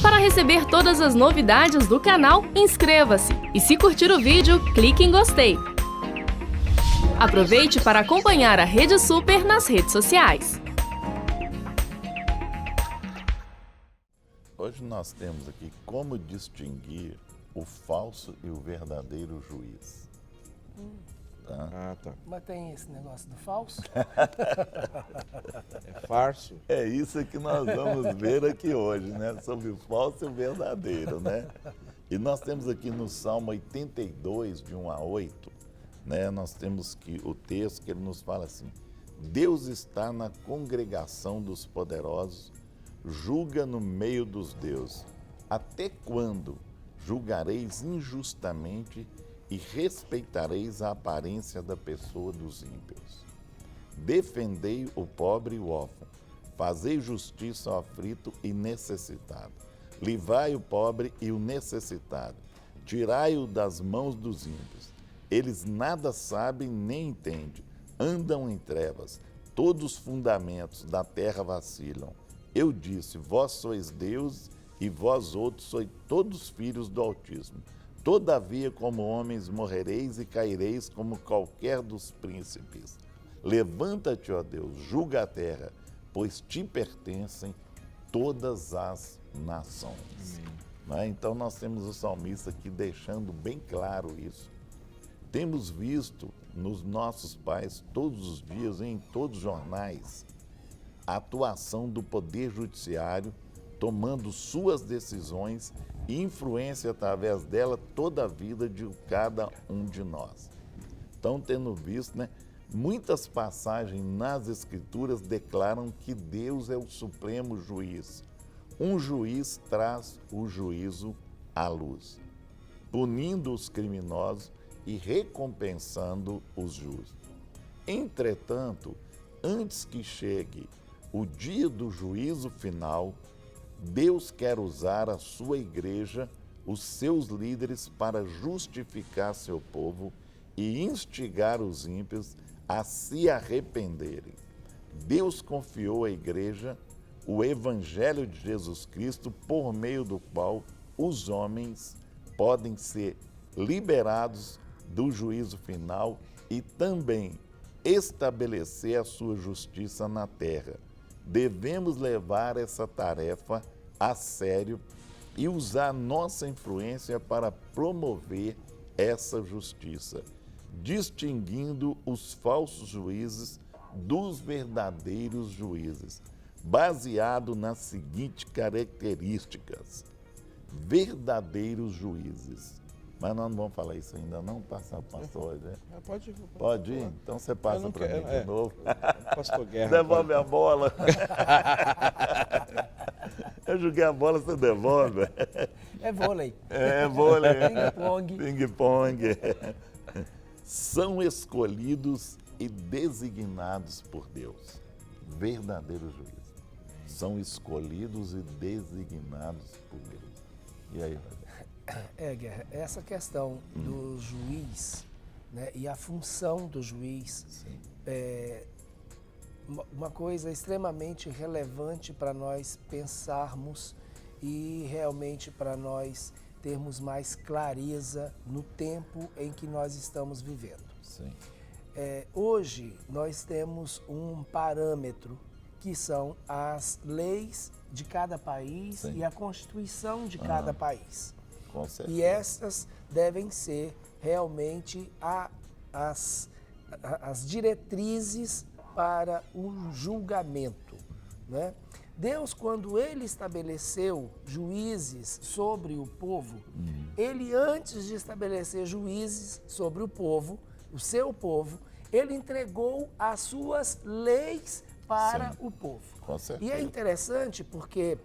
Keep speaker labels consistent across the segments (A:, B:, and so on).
A: Para receber todas as novidades do canal, inscreva-se e se curtir o vídeo, clique em gostei. Aproveite para acompanhar a Rede Super nas redes sociais.
B: Hoje nós temos aqui como distinguir o falso e o verdadeiro juiz.
C: Tá.
D: Mas tem esse negócio do falso?
C: É farso?
B: É isso que nós vamos ver aqui hoje, né? Sobre o falso e o verdadeiro, né? E nós temos aqui no Salmo 82, de 1 a 8, né? Nós temos que o texto que ele nos fala assim: Deus está na congregação dos poderosos, julga no meio dos deuses. Até quando julgareis injustamente e respeitareis a aparência da pessoa dos ímpios? Defendei o pobre e o órfão, fazei justiça ao aflito e necessitado, livrai o pobre e o necessitado, tirai-o das mãos dos ímpios. Eles nada sabem nem entendem, andam em trevas, todos os fundamentos da terra vacilam. Eu disse, vós sois Deus e vós outros sois todos filhos do Altíssimo. Todavia, como homens, morrereis e caireis como qualquer dos príncipes. Levanta-te, ó Deus, julga a terra, pois te pertencem todas as nações. Né? Então, nós temos o salmista aqui deixando bem claro isso. Temos visto nos nossos pais, todos os dias, em todos os jornais, a atuação do Poder Judiciário, tomando suas decisões e influência através dela toda a vida de cada um de nós. Então, tendo visto, né, muitas passagens nas Escrituras declaram que Deus é o supremo juiz. Um juiz traz o juízo à luz, punindo os criminosos e recompensando os justos. Entretanto, antes que chegue o dia do juízo final, Deus quer usar a sua igreja, os seus líderes, para justificar seu povo e instigar os ímpios a se arrependerem. Deus confiou à igreja o evangelho de Jesus Cristo, por meio do qual os homens podem ser liberados do juízo final e também estabelecer a sua justiça na terra. Devemos levar essa tarefa a sério e usar nossa influência para promover essa justiça, distinguindo os falsos juízes dos verdadeiros juízes, baseado nas seguintes características: verdadeiros juízes. Mas nós não vamos falar isso ainda não, pastor, né? Pode ir? Então você passa para mim de novo.
C: Pastor Guerra.
B: Devolve a bola. Eu joguei a bola, você devolve.
D: É vôlei.
B: É vôlei.
D: Ping-pong.
B: Ping-pong. São escolhidos e designados por Deus. Verdadeiros juízes. São escolhidos e designados por Deus. E aí,
D: Guerra, essa questão do juiz, né, e a função do juiz é uma coisa extremamente relevante para nós pensarmos e realmente para nós termos mais clareza no tempo em que nós estamos vivendo.
B: Sim.
D: Hoje nós temos um parâmetro que são as leis de cada país. Sim. E a Constituição de cada país. E essas devem ser realmente as diretrizes para o julgamento, né? Deus, quando ele estabeleceu juízes sobre o povo, ele, antes de estabelecer juízes sobre o povo, o seu povo, ele entregou as suas leis para o povo. E é interessante porque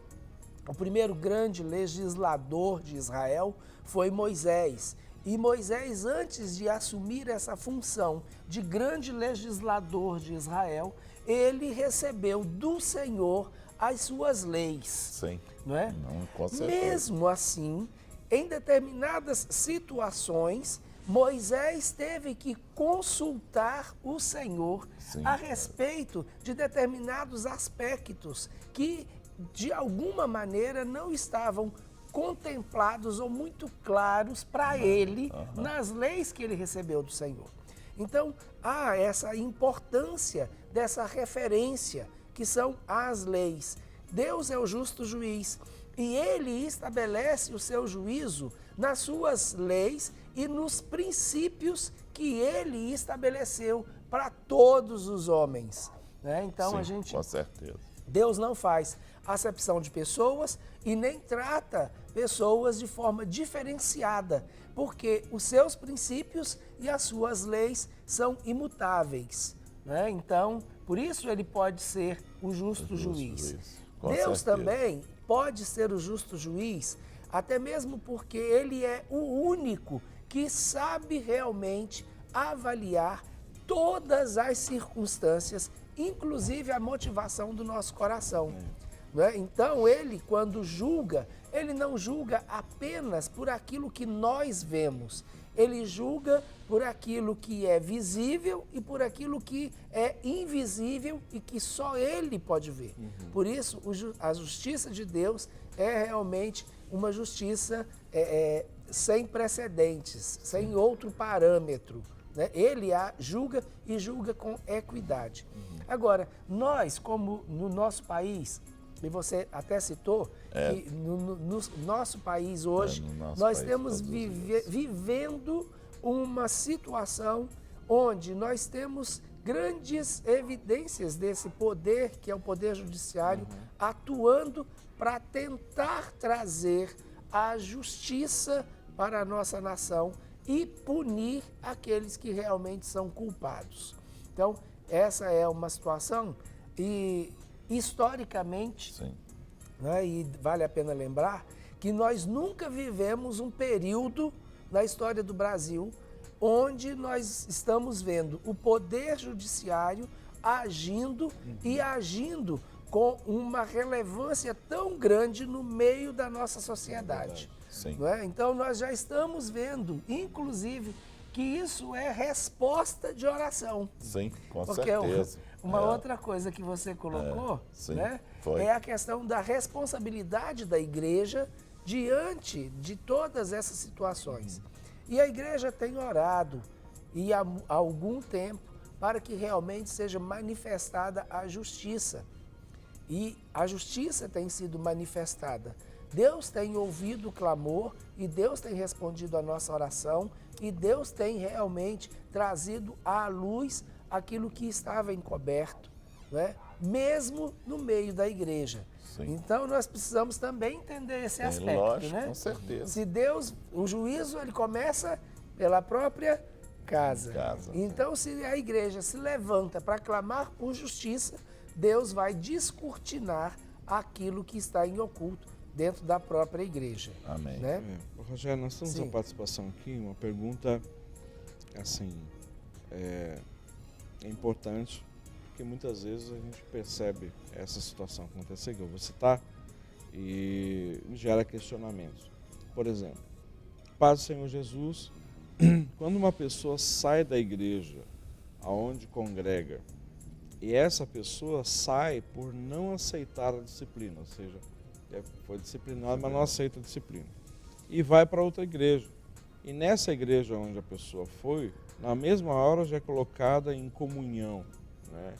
D: o primeiro grande legislador de Israel foi Moisés. E Moisés, antes de assumir essa função de grande legislador de Israel, ele recebeu do Senhor as suas leis.
B: Sim.
D: Não é?
B: Não, com certeza.
D: Mesmo assim, em determinadas situações, Moisés teve que consultar o Senhor a respeito de determinados aspectos que de alguma maneira, não estavam contemplados ou muito claros para ele nas leis que ele recebeu do Senhor. Então, há essa importância dessa referência, que são as leis. Deus é o justo juiz e ele estabelece o seu juízo nas suas leis e nos princípios que ele estabeleceu para todos os homens. Né? Então,
B: Sim, com certeza.
D: Deus não faz acepção de pessoas e nem trata pessoas de forma diferenciada, porque os seus princípios e as suas leis são imutáveis. Né? Então, por isso ele pode ser o justo juiz. Deus também pode ser o justo juiz, até mesmo porque ele é o único que sabe realmente avaliar todas as circunstâncias, inclusive a motivação do nosso coração. Né? Então, ele, quando julga, ele não julga apenas por aquilo que nós vemos. Ele julga por aquilo que é visível e por aquilo que é invisível e que só ele pode ver. Por isso, a justiça de Deus é realmente uma justiça sem precedentes, sem outro parâmetro. Né? Ele a julga e julga com equidade. Agora, nós, como no nosso país, e você até citou, que no nosso país hoje, nós estamos vivendo uma situação onde nós temos grandes evidências desse poder, que é o poder judiciário, atuando para tentar trazer a justiça para a nossa nação e punir aqueles que realmente são culpados. Então, essa é uma situação e, historicamente, né, e vale a pena lembrar, que nós nunca vivemos um período na história do Brasil onde nós estamos vendo o poder judiciário agindo e agindo com uma relevância tão grande no meio da nossa sociedade. Não é? Então, nós já estamos vendo, inclusive, que isso é resposta de oração.
B: Sim, com
D: porque
B: certeza.
D: Uma outra coisa que você colocou, né, é a questão da responsabilidade da igreja diante de todas essas situações. E a igreja tem orado e há algum tempo para que realmente seja manifestada a justiça. E a justiça tem sido manifestada. Deus tem ouvido o clamor e Deus tem respondido a nossa oração e Deus tem realmente trazido à luz aquilo que estava encoberto, né? Mesmo no meio da igreja. Então, nós precisamos também entender esse aspecto.
B: Lógico,
D: né?
B: Com certeza.
D: Se Deus, o juízo, ele começa pela própria casa. Então, se a igreja se levanta para clamar por justiça, Deus vai descortinar aquilo que está em oculto dentro da própria igreja.
B: Amém.
D: Né?
C: Rogério, nós temos uma participação aqui, uma pergunta assim, é importante, porque muitas vezes a gente percebe essa situação acontecer, que eu vou citar, e gera questionamentos. Por exemplo, Paz do Senhor Jesus, quando uma pessoa sai da igreja aonde congrega, e essa pessoa sai por não aceitar a disciplina, ou seja, foi disciplinado, mas não aceita a disciplina, e vai para outra igreja. E nessa igreja onde a pessoa foi, na mesma hora já é colocada em comunhão, né?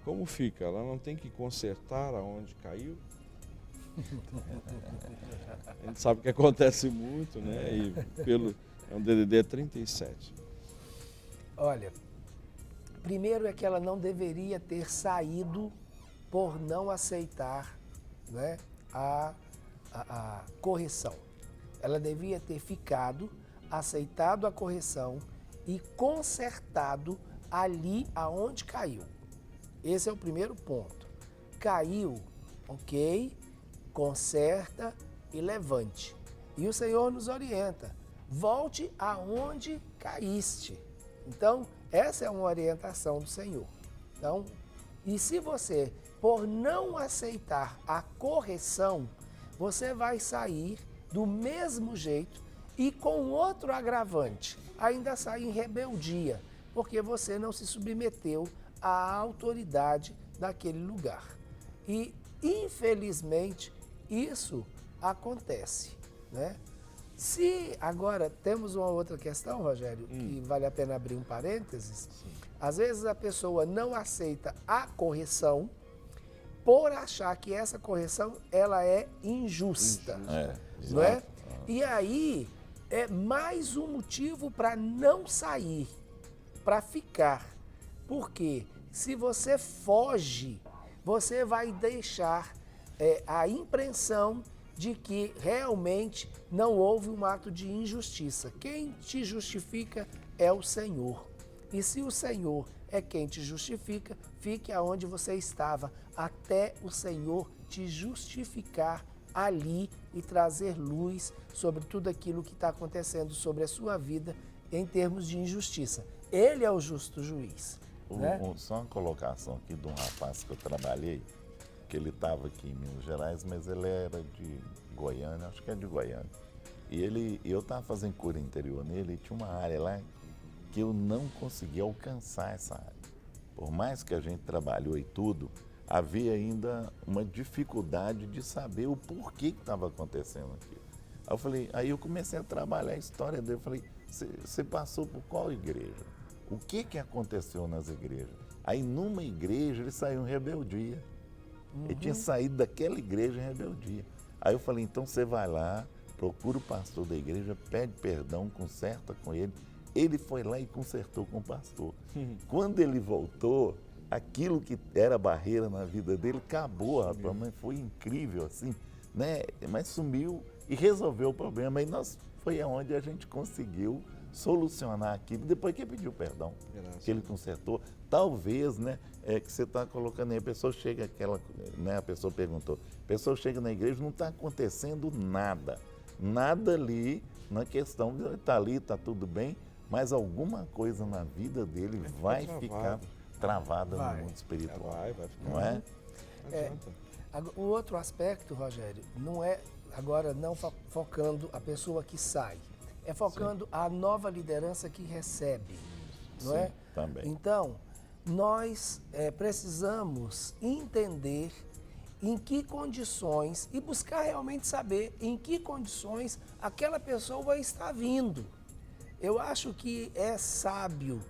C: Como fica? Ela não tem que consertar aonde caiu? A gente sabe que acontece muito, né? E é um DDD 37.
D: Olha, primeiro é que ela não deveria ter saído por não aceitar, né, a correção. Ela devia ter ficado, aceitado a correção e consertado ali aonde caiu. Esse é o primeiro ponto. Caiu, ok, conserta e levante. E o Senhor nos orienta, volte aonde caíste. Então, essa é uma orientação do Senhor. Então, e se você, por não aceitar a correção, você vai sair do mesmo jeito e com outro agravante, ainda sai em rebeldia, porque você não se submeteu à autoridade daquele lugar. E infelizmente, isso acontece, né? Se agora temos uma outra questão, Rogério, que vale a pena abrir um parênteses, às vezes a pessoa não aceita a correção por achar que essa correção ela é injusta, não é? E aí é mais um motivo para não sair, para ficar. Porque se você foge, você vai deixar a impressão de que realmente não houve um ato de injustiça. Quem te justifica é o Senhor. E se o Senhor é quem te justifica, fique aonde você estava, até o Senhor te justificar ali e trazer luz sobre tudo aquilo que está acontecendo sobre a sua vida em termos de injustiça. Ele é o justo juiz. Né?
B: Só uma colocação aqui de um rapaz que eu trabalhei, que ele estava aqui em Minas Gerais, mas ele era de Goiânia, acho que é de Goiânia. E eu estava fazendo cura interior nele e tinha uma área lá que eu não conseguia alcançar essa área. Por mais que a gente trabalhou e tudo, havia ainda uma dificuldade de saber o porquê que estava acontecendo aquilo. Aí eu comecei a trabalhar a história dele. Eu falei, você passou por qual igreja? O que aconteceu nas igrejas? Aí numa igreja ele saiu em rebeldia. Ele tinha saído daquela igreja em rebeldia. Aí eu falei, então você vai lá, procura o pastor da igreja, pede perdão, conserta com ele. Ele foi lá e consertou com o pastor. Quando ele voltou, aquilo que era barreira na vida dele acabou, rapaz, mas foi incrível assim, né? Mas sumiu e resolveu o problema. E foi aonde a gente conseguiu solucionar aquilo, depois que ele pediu perdão, que ele consertou. Talvez, né, que você está colocando aí, a pessoa chega, a pessoa perguntou, a pessoa chega na igreja, não está acontecendo nada ali, na questão de estar ali, está tudo bem, mas alguma coisa na vida dele vai ficar travada no mundo espiritual.
C: Vai ficar.
B: Não é?
D: O outro aspecto, Rogério, não é agora não focando a pessoa que sai, é focando a nova liderança que recebe, não é?
B: Também.
D: Então, nós precisamos entender em que condições e buscar realmente saber em que condições aquela pessoa está vindo. Eu acho que é sábio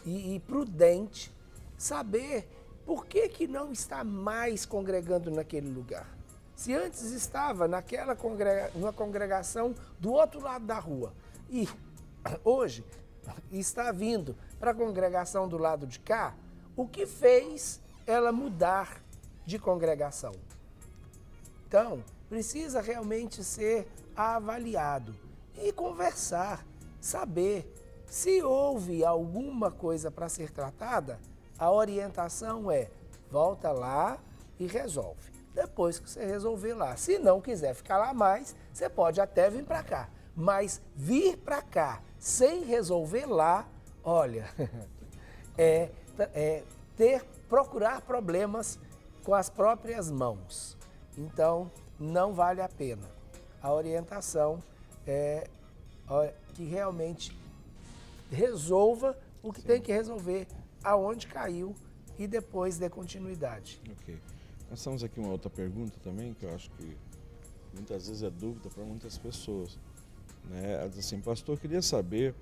D: e prudente saber por que não está mais congregando naquele lugar. Se antes estava numa congregação do outro lado da rua e hoje está vindo para a congregação do lado de cá, o que fez ela mudar de congregação? Então, precisa realmente ser avaliado e conversar, saber se houve alguma coisa para ser tratada. A orientação é: volta lá e resolve. Depois que você resolver lá, se não quiser ficar lá mais, você pode até vir para cá. Mas vir para cá sem resolver lá, olha, procurar problemas com as próprias mãos. Então, não vale a pena. A orientação é que realmente resolva o que tem que resolver, aonde caiu, e depois dê continuidade.
C: Ok. Nós temos aqui uma outra pergunta também, que eu acho que muitas vezes é dúvida para muitas pessoas. Né? Ela diz assim, pastor, eu queria saber,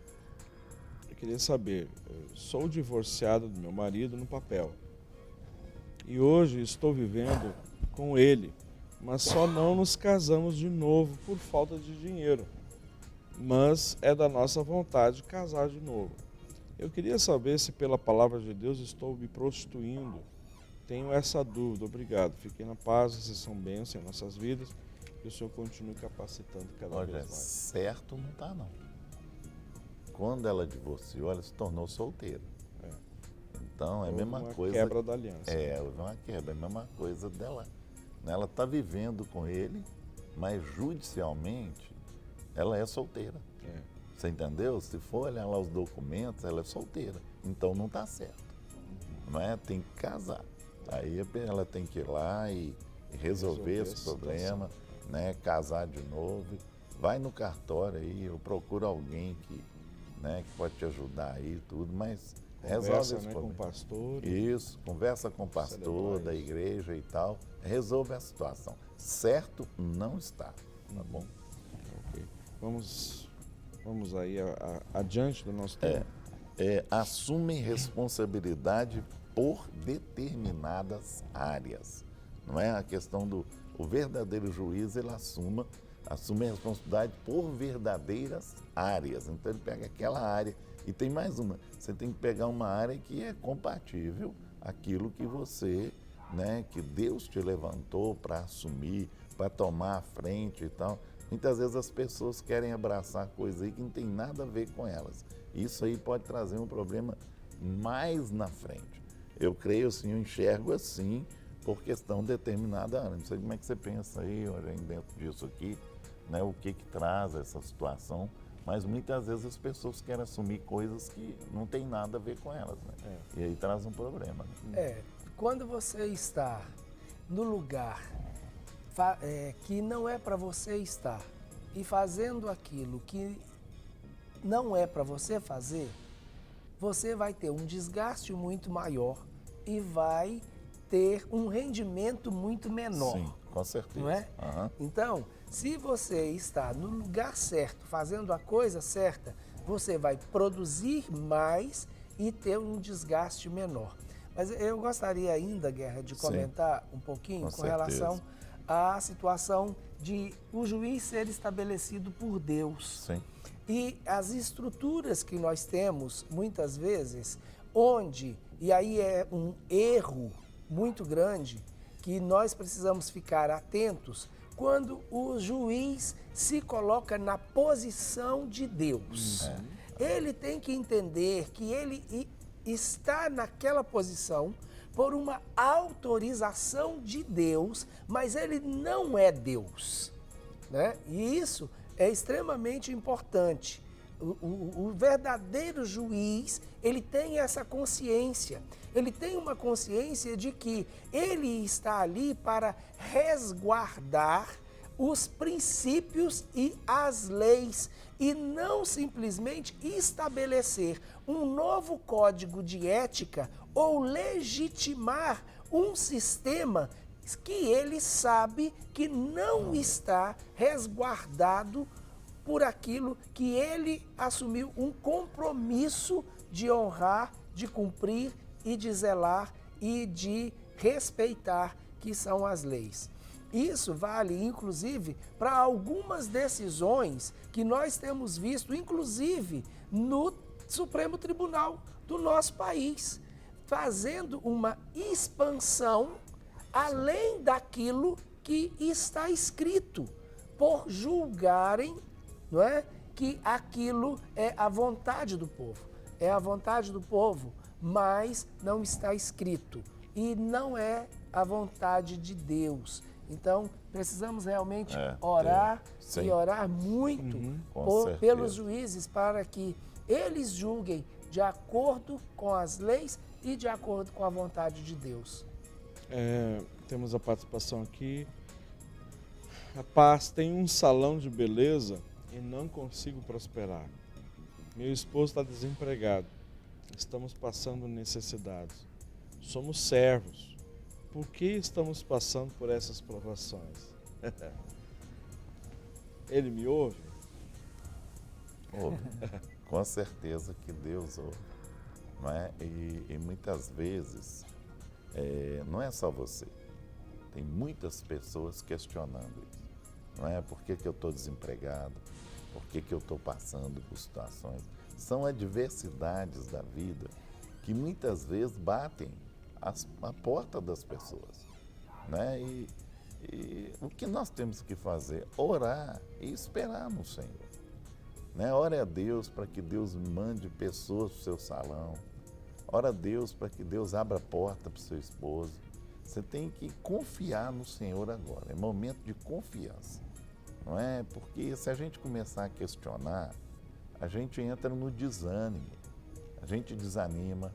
C: sou divorciado do meu marido no papel e hoje estou vivendo com ele, mas só não nos casamos de novo por falta de dinheiro, mas é da nossa vontade casar de novo. Eu queria saber se pela palavra de Deus estou me prostituindo. Tenho essa dúvida, obrigado. Fiquem na paz, vocês são bênçãos em nossas vidas. Que o Senhor continue capacitando cada vez mais.
B: Certo não está, não. Quando ela divorciou, ela se tornou solteira. Então, é a mesma coisa...
C: quebra da aliança.
B: Houve uma quebra, é a mesma coisa dela. Ela está vivendo com ele, mas judicialmente, ela é solteira. Você entendeu? Se for olhar lá os documentos, ela é solteira. Então, não está certo. Não é? Tem que casar. Aí ela tem que ir lá e resolver esse problema, né? Casar de novo. Vai no cartório aí, eu procuro alguém que pode te ajudar aí e tudo, mas Resolve
C: Conversa,
B: esse
C: né, com o
B: problema.
C: pastor.
B: Isso, conversa com o pastor
C: Celebrar
B: da
C: isso.
B: igreja e tal, resolve a situação. Certo não está, tá bom?
C: Ok. Vamos aí adiante do nosso tema.
B: Assumem responsabilidade por determinadas áreas. Não é a questão o verdadeiro juiz, ele assume a responsabilidade por verdadeiras áreas. Então ele pega aquela área e tem mais uma. Você tem que pegar uma área que é compatível àquilo que você, né, que Deus te levantou para assumir, para tomar a frente e tal. Muitas vezes as pessoas querem abraçar coisas aí que não tem nada a ver com elas. Isso aí pode trazer um problema mais na frente. Eu creio assim, eu enxergo assim, por questão determinada. Não sei como é que você pensa aí, olha, dentro disso aqui, né, o que traz essa situação, mas muitas vezes as pessoas querem assumir coisas que não tem nada a ver com elas, né? E aí traz um problema. Né?
D: Quando você está no lugar que não é para você estar e fazendo aquilo que não é para você fazer, você vai ter um desgaste muito maior e vai ter um rendimento muito menor.
B: Sim, com certeza.
D: Não é?
B: Aham.
D: Então, se você está no lugar certo, fazendo a coisa certa, você vai produzir mais e ter um desgaste menor. Mas eu gostaria ainda, Guerra, de comentar um pouquinho com relação à situação de o juiz ser estabelecido por Deus.
B: Sim.
D: E as estruturas que nós temos, muitas vezes, onde, e aí é um erro muito grande, que nós precisamos ficar atentos, quando o juiz se coloca na posição de Deus. Ele tem que entender que ele está naquela posição por uma autorização de Deus, mas ele não é Deus, né? E isso é extremamente importante. O verdadeiro juiz, ele tem essa consciência. Ele tem uma consciência de que ele está ali para resguardar os princípios e as leis e não simplesmente estabelecer um novo código de ética ou legitimar um sistema que ele sabe que não está resguardado por aquilo que ele assumiu um compromisso de honrar, de cumprir e de zelar e de respeitar, que são as leis. Isso vale, inclusive, para algumas decisões que nós temos visto, inclusive no Supremo Tribunal do nosso país, fazendo uma expansão além daquilo que está escrito, por julgarem, não é, que aquilo é a vontade do povo. É a vontade do povo, mas não está escrito. E não é a vontade de Deus. Então, precisamos realmente orar e orar muito pelos juízes para que eles julguem de acordo com as leis e de acordo com a vontade de Deus.
C: Temos a participação aqui. Rapaz, tem um salão de beleza e não consigo prosperar. Meu esposo está desempregado. Estamos passando necessidades. Somos servos. Por que estamos passando por essas provações? Ele me ouve?
B: Ouve. Com certeza que Deus ouve. Não é? E muitas vezes, não é só você. Tem muitas pessoas questionando isso. Não é? Por que eu estou desempregado? Por que eu estou passando por situações? São adversidades da vida que muitas vezes batem a porta das pessoas. Né? E o que nós temos que fazer? Orar e esperar no Senhor. Né? Ore a Deus para que Deus mande pessoas para o seu salão. Ora a Deus para que Deus abra a porta para o seu esposo. Você tem que confiar no Senhor agora. É momento de confiança. Não é? Porque se a gente começar a questionar, a gente entra no desânimo. A gente desanima,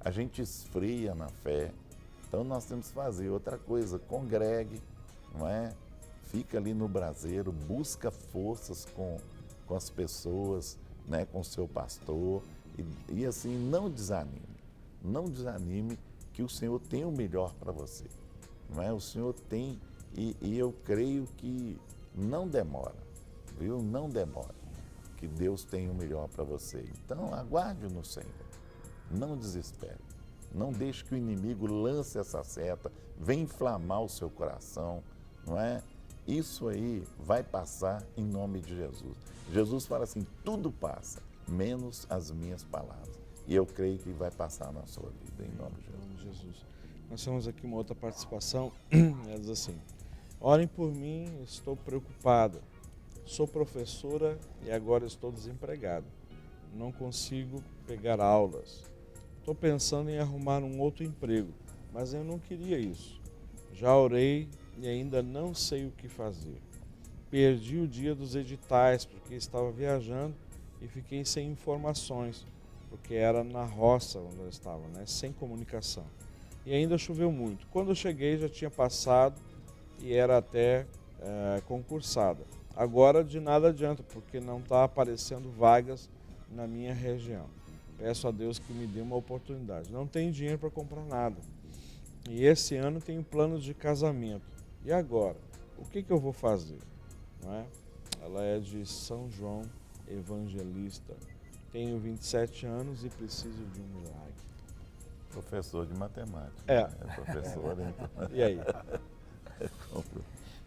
B: a gente esfria na fé. Então nós temos que fazer outra coisa, congregue, não é? Fica ali no braseiro, busca forças com as pessoas, né? Com o seu pastor E assim, não desanime. Não desanime que o Senhor tem o melhor para você. Não é? O Senhor tem, e eu creio que não demora, viu? Não demora, que Deus tem o melhor para você. Então, aguarde no Senhor. Não desespere. Não deixe que o inimigo lance essa seta, venha inflamar o seu coração, não é? Isso aí vai passar em nome de Jesus. Jesus fala assim, tudo passa, menos as minhas palavras. E eu creio que vai passar na sua vida, em nome de Jesus.
C: Nós temos aqui uma outra participação, ela diz assim, orem por mim, estou preocupada. Sou professora e agora estou desempregada. Não consigo pegar aulas. Estou pensando em arrumar um outro emprego, mas eu não queria isso. Já orei e ainda não sei o que fazer. Perdi o dia dos editais porque estava viajando e fiquei sem informações, porque era na roça onde eu estava, né? Sem comunicação. E ainda choveu muito. Quando eu cheguei já tinha passado e era até concursada. Agora de nada adianta, porque não está aparecendo vagas na minha região. Peço a Deus que me dê uma oportunidade. Não tenho dinheiro para comprar nada. E esse ano tenho planos de casamento. E agora? O que eu vou fazer? Não é? Ela é de São João Evangelista. Tenho 27 anos e preciso de um milagre.
B: Professor de matemática.
C: É.
B: Né? Professor, então.
C: E aí?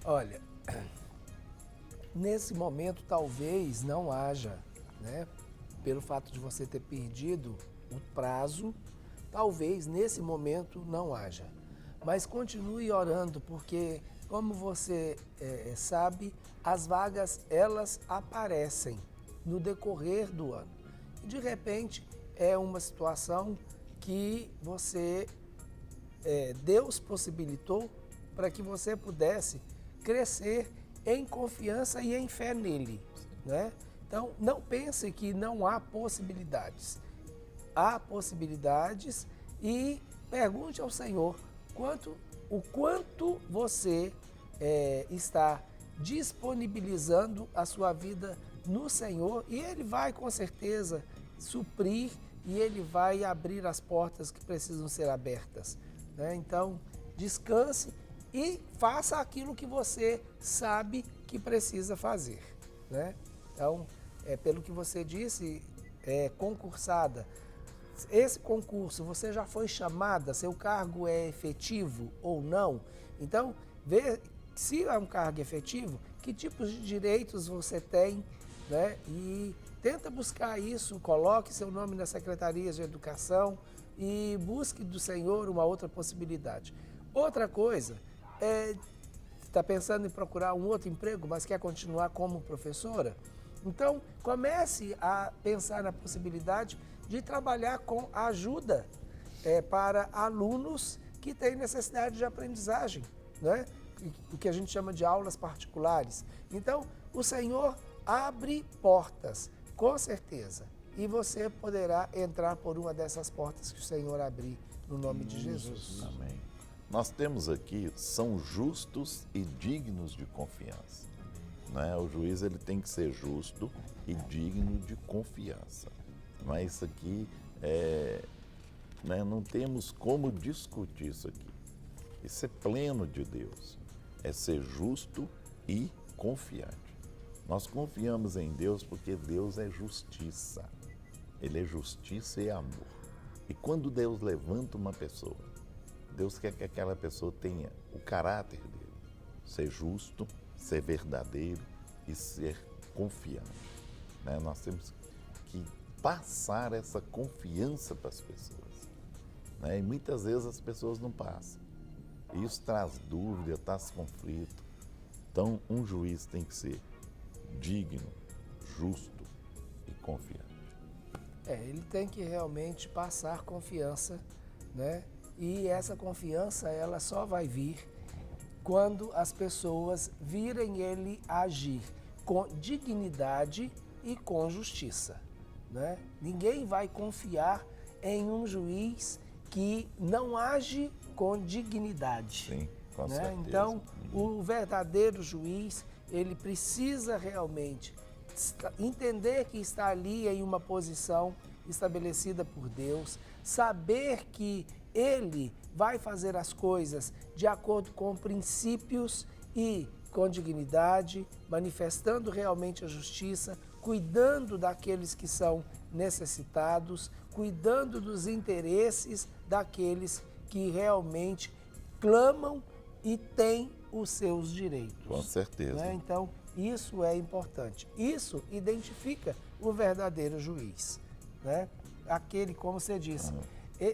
D: Olha, nesse momento talvez não haja, né? Pelo fato de você ter perdido o prazo, talvez nesse momento não haja. Mas continue orando, porque como você sabe, as vagas elas aparecem no decorrer do ano. E de repente é uma situação que Deus possibilitou para que você pudesse crescer em confiança e em fé nele, né? Então, não pense que não há possibilidades. Há possibilidades e pergunte ao Senhor o quanto você está disponibilizando a sua vida no Senhor e Ele vai, com certeza, suprir e Ele vai abrir as portas que precisam ser abertas, né? Então, descanse e faça aquilo que você sabe que precisa fazer, né? Então, pelo que você disse, concursada. Esse concurso, você já foi chamada, seu cargo é efetivo ou não? Então, vê se é um cargo efetivo, que tipos de direitos você tem, né? E tenta buscar isso, coloque seu nome na Secretaria de Educação e busque do Senhor uma outra possibilidade. Outra coisa, está pensando em procurar um outro emprego, mas quer continuar como professora? Então, comece a pensar na possibilidade de trabalhar com ajuda para alunos que têm necessidade de aprendizagem, né? O que a gente chama de aulas particulares. Então, o Senhor abre portas, com certeza, e você poderá entrar por uma dessas portas que o Senhor abrir, no nome de Jesus.
B: Amém. Nós temos aqui, são justos e dignos de confiança. Né? O juiz ele tem que ser justo e digno de confiança. Mas isso aqui, né? Não temos como discutir isso aqui. Isso é pleno de Deus. É ser justo e confiante. Nós confiamos em Deus porque Deus é justiça. Ele é justiça e amor. E quando Deus levanta uma pessoa, Deus quer que aquela pessoa tenha o caráter dele. Ser justo, ser verdadeiro e ser confiante. Né? Nós temos que passar essa confiança para as pessoas. Né? E muitas vezes as pessoas não passam. Isso traz dúvida, traz conflito. Então, um juiz tem que ser digno, justo e confiante.
D: Ele tem que realmente passar confiança, né? E essa confiança, ela só vai vir quando as pessoas virem ele agir com dignidade e com justiça, né? Ninguém vai confiar em um juiz que não age com dignidade.
B: Sim, com
D: né?
B: certeza.
D: Então, o verdadeiro juiz, ele precisa realmente entender que está ali em uma posição estabelecida por Deus, saber que Ele vai fazer as coisas de acordo com princípios e com dignidade, manifestando realmente a justiça, cuidando daqueles que são necessitados, cuidando dos interesses daqueles que realmente clamam e têm os seus direitos.
B: Com certeza.
D: Né? Então, isso é importante. Isso identifica o verdadeiro juiz. Né? Aquele, como você disse,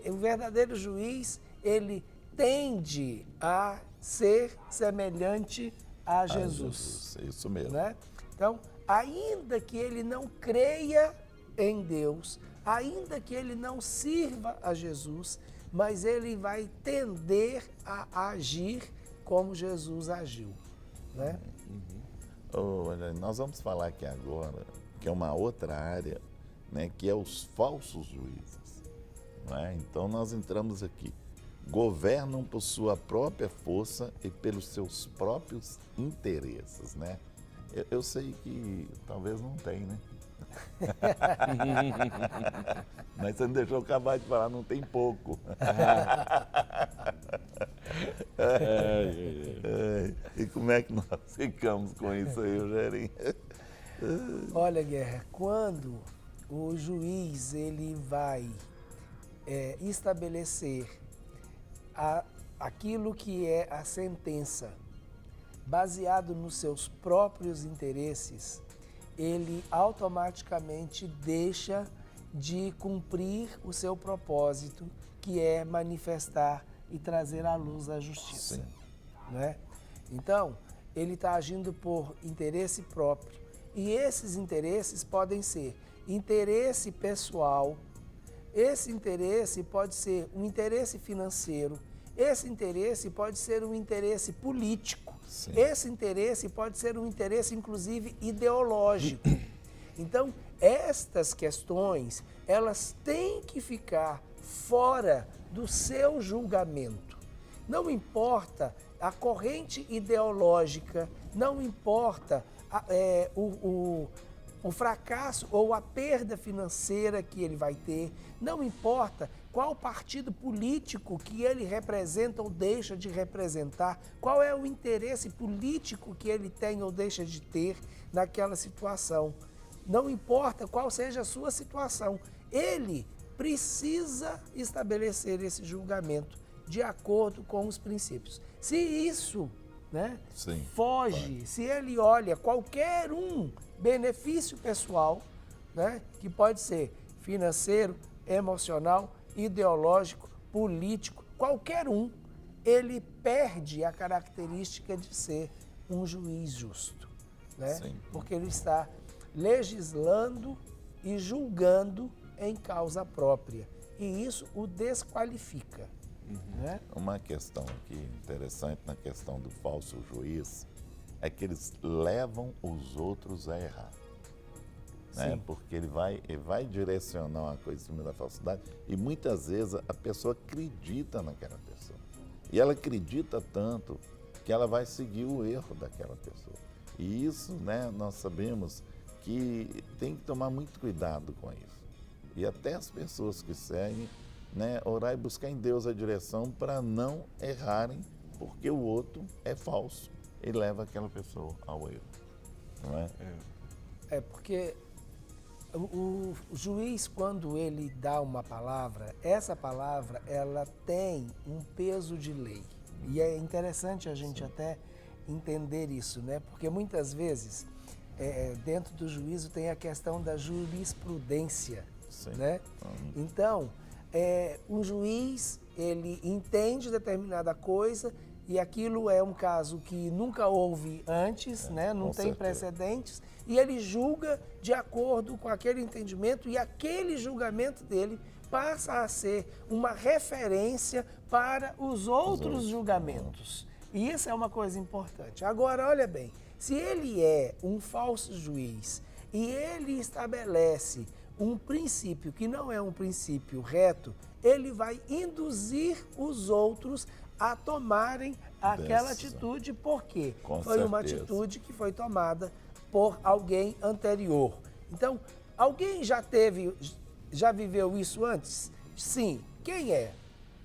D: o verdadeiro juiz, ele tende a ser semelhante a Jesus.
B: Isso mesmo.
D: Né? Então, ainda que ele não creia em Deus, ainda que ele não sirva a Jesus, mas ele vai tender a agir como Jesus agiu. Né?
B: Olha, nós vamos falar aqui agora, que é uma outra área, né, que é os falsos juízes. Não é? Então nós entramos aqui. Governam por sua própria força e pelos seus próprios interesses, né? Eu sei que talvez não tem, né? Mas você não deixou eu acabar de falar, não tem pouco. E como é que nós ficamos com isso aí, Rogerinho?
D: Olha, Guerra, quando o juiz ele vai estabelecer aquilo que é a sentença, baseado nos seus próprios interesses, ele automaticamente deixa de cumprir o seu propósito, que é manifestar e trazer à luz a justiça. Né? Então, ele está agindo por interesse próprio. E esses interesses podem ser interesse pessoal, esse interesse pode ser um interesse financeiro, esse interesse pode ser um interesse político, esse interesse pode ser um interesse, inclusive, ideológico. Então, estas questões, elas têm que ficar fora do seu julgamento. Não importa a corrente ideológica, não importa o fracasso ou a perda financeira que ele vai ter, não importa qual partido político que ele representa ou deixa de representar, qual é o interesse político que ele tem ou deixa de ter naquela situação. Não importa qual seja a sua situação, ele precisa estabelecer esse julgamento de acordo com os princípios. Se isso, né, foge, se ele olha qualquer benefício pessoal, né, que pode ser financeiro, emocional, ideológico, político, qualquer ele perde a característica de ser um juiz justo, né? Porque ele está legislando e julgando em causa própria, e isso o desqualifica. Né?
B: Uma questão aqui interessante na questão do falso juiz é que eles levam os outros a errar. Né? Porque ele vai direcionar uma coisa em cima da falsidade e muitas vezes a pessoa acredita naquela pessoa. E ela acredita tanto que ela vai seguir o erro daquela pessoa. E isso, né, nós sabemos que tem que tomar muito cuidado com isso. E até as pessoas que seguem, né, orar e buscar em Deus a direção para não errarem, porque o outro é falso e leva aquela pessoa ao erro. Não é?
D: Porque o juiz, quando ele dá uma palavra, essa palavra ela tem um peso de lei. E é interessante a gente até entender isso, né? Porque muitas vezes, dentro do juízo tem a questão da jurisprudência, né? Então, um juiz, ele entende determinada coisa e aquilo é um caso que nunca houve antes, né? Não tem precedentes, e ele julga de acordo com aquele entendimento e aquele julgamento dele passa a ser uma referência para os outros julgamentos. E isso é uma coisa importante. Agora, olha bem, se ele é um falso juiz e ele estabelece um princípio que não é um princípio reto, ele vai induzir os outros a tomarem aquela atitude, porque foi uma atitude que foi tomada por alguém anterior. Então, alguém já já viveu isso antes? Sim. Quem é?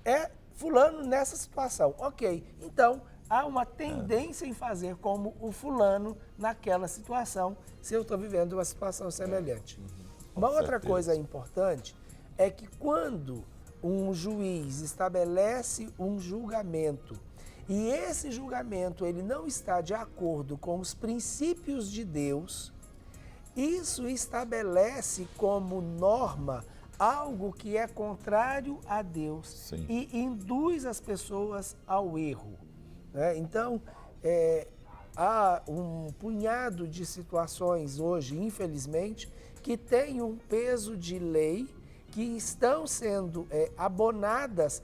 D: É fulano nessa situação. Ok. Então, há uma tendência em fazer como o fulano naquela situação, se eu estou vivendo uma situação semelhante. Uma outra coisa importante é que quando um juiz estabelece um julgamento e esse julgamento ele não está de acordo com os princípios de Deus, isso estabelece como norma algo que é contrário a Deus. Sim. E induz as pessoas ao erro, né? Então, há um punhado de situações hoje, infelizmente, que têm um peso de lei, que estão sendo abonadas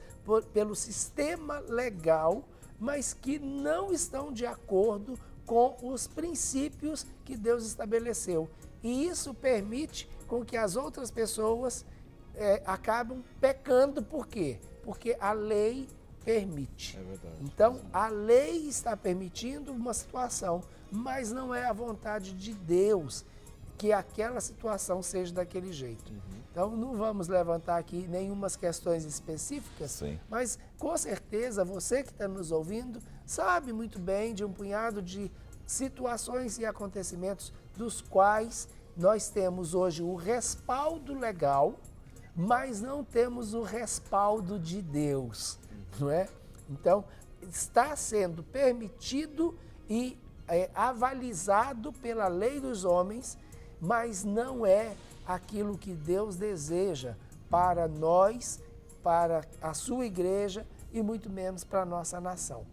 D: pelo sistema legal, mas que não estão de acordo com os princípios que Deus estabeleceu. E isso permite com que as outras pessoas acabam pecando. Por quê? Porque a lei permite. É verdade. Então, a lei está permitindo uma situação, mas não é a vontade de Deus que aquela situação seja daquele jeito. Então, não vamos levantar aqui nenhumas questões específicas, sim, mas com certeza você que está nos ouvindo sabe muito bem de um punhado de situações e acontecimentos dos quais nós temos hoje o respaldo legal, mas não temos o respaldo de Deus, não é? Então, está sendo permitido e avalizado pela lei dos homens, mas não é aquilo que Deus deseja para nós, para a sua igreja e muito menos para a nossa nação.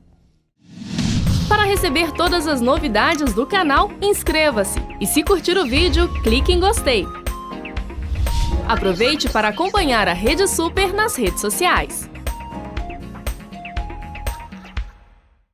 A: Para receber todas as novidades do canal, inscreva-se e se curtir o vídeo, clique em gostei. Aproveite para acompanhar a Rede Super nas redes sociais.